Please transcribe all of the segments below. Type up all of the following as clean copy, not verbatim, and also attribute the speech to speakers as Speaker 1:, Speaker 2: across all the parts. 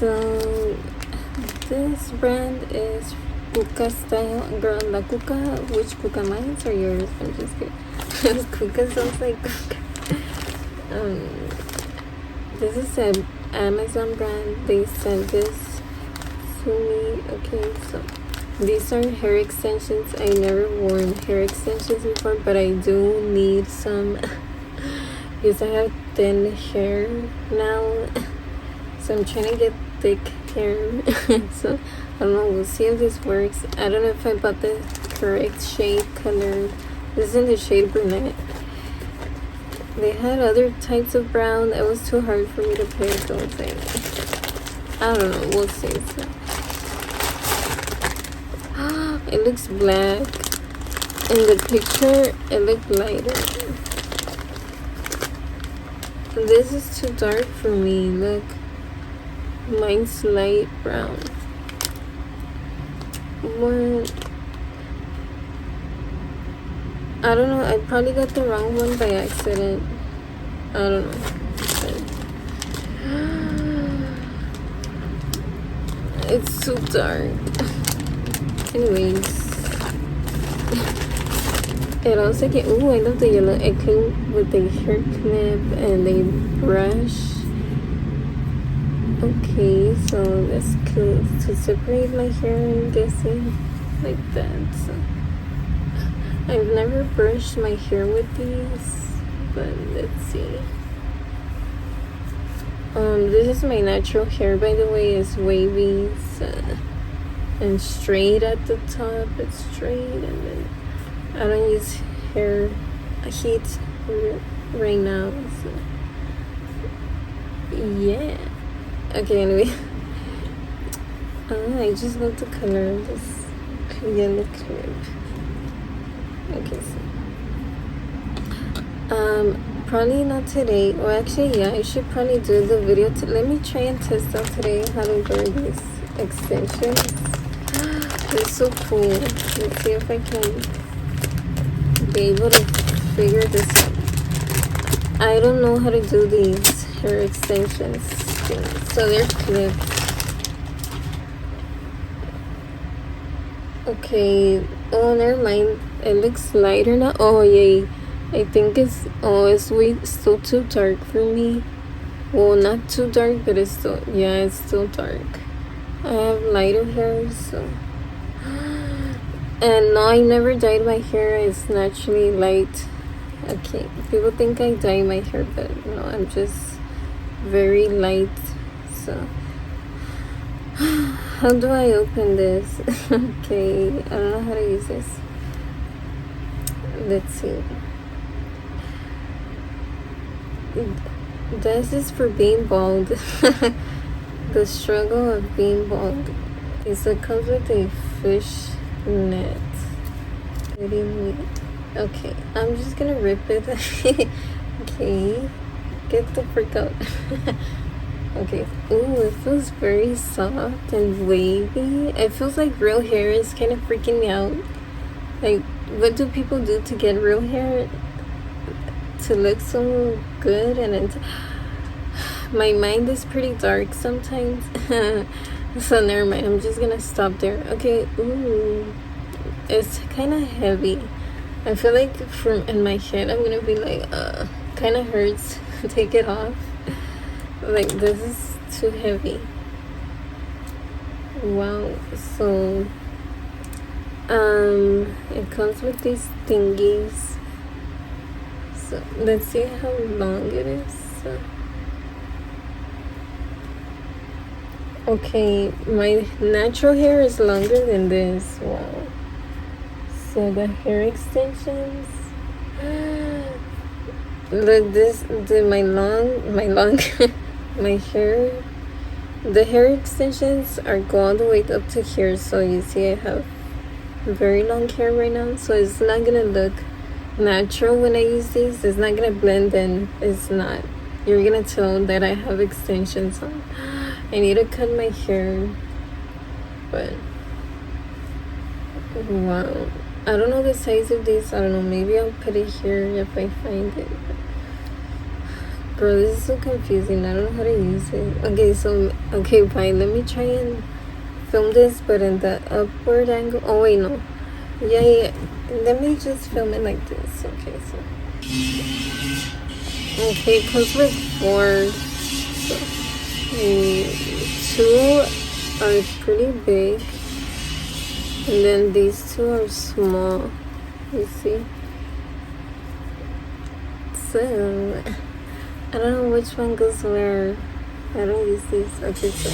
Speaker 1: So this brand is Kookastyle. Girl, la Kuka, which Kuka, mine or yours? I'm just kidding. Kuka sounds like Kuka. This is an Amazon brand. They sent this to me. Okay, so these are hair extensions. I never worn hair extensions before, but I do need some because I have thin hair now. So I'm trying to get thick hair. So I don't know, we'll see if this works. I don't know if I bought the correct shade color. This is in the shade Brunette. They had other types of brown. It was too hard for me to pick, so I was like, I don't know, we'll see. So it looks black. In the picture, it looked lighter. This is too dark for me. Look, mine's light brown. What? I don't know. I probably got the wrong one by accident. I don't know. It's too dark. Anyways, it also came. Ooh, I love the yellow. It came with the hair clip and a brush. Okay, so that's cool to separate my hair, I'm guessing, like that. So I've never brushed my hair with these, but let's see. This is my natural hair, by the way. It's wavy and straight at the top. It's straight, and then I don't use hair heat right now. So yeah. Okay, anyway. I just love the color of this yellow clip. Okay, so probably not today. Well, actually, yeah, I should probably do the video. Let me try and test out today how to wear these extensions. They're so cool. Let's see if I can be able to figure this out. I don't know how to do these hair extensions. So they're clipped. Okay. Oh, never mind. It looks lighter now. Oh, yay. I think it's still too dark for me. Well, not too dark, but it's still, yeah, it's still dark. I have lighter hair, so. And no, I never dyed my hair. It's naturally light. Okay, people think I dye my hair, but no, I'm just very light. So how do I open this? Okay, I don't know how to use this. Let's see. This is for being bald. The struggle of being bald. It comes with a fish net. What do you mean? Okay, I'm just gonna rip it. Okay, get the freak out. Okay. Ooh, it feels very soft and wavy. It feels like real hair. Is kind of freaking me out. Like, what do people do to get real hair to look so good? And it's, my mind is pretty dark sometimes. So never mind. I'm just gonna stop there. Okay. Ooh, it's kind of heavy. I feel like in my head I'm gonna be like, kind of hurts. Take it off. Like, this is too heavy. Wow. So it comes with these thingies. So let's see how long it is. Okay, my natural hair is longer than this. Wow. So the hair extensions, look, my hair, the hair extensions go all the way up to here. So you see I have very long hair right now, so it's not gonna look natural when I use these. It's not gonna blend in. It's not. You're gonna tell that I have extensions on. I need to cut my hair, but wow. I don't know the size of these. I don't know. Maybe I'll put it here if I find it. Girl, this is so confusing. I don't know how to use it. Okay, so, okay, fine. Let me try and film this, but in the upward angle. Oh, wait, no. Yeah. Let me just film it like this. Okay, so. Okay, it comes with 4. So, 2 are pretty big. And then these 2 are small. You see? So, I don't know which one goes where. I don't use these. Okay, so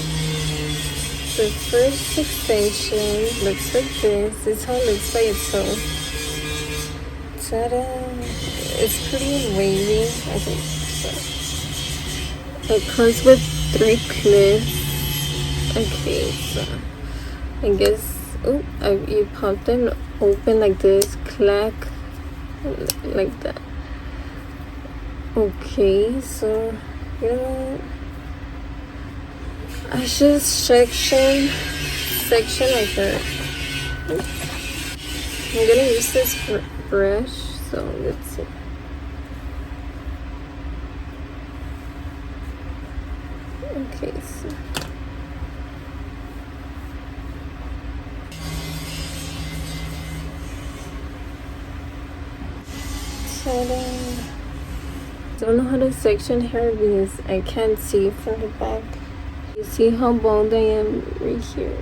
Speaker 1: the first extension looks like this. This is how it looks by itself. Ta-da! It's pretty wavy. Okay, so it comes with 3 clips. Okay, so I guess you pop them open like this, clack, like that. Okay, so you know what? I should section like that. I'm gonna use this brush, so let's see. Okay, so don't know how to section hair because I can't see from the back. You see how bald I am right here.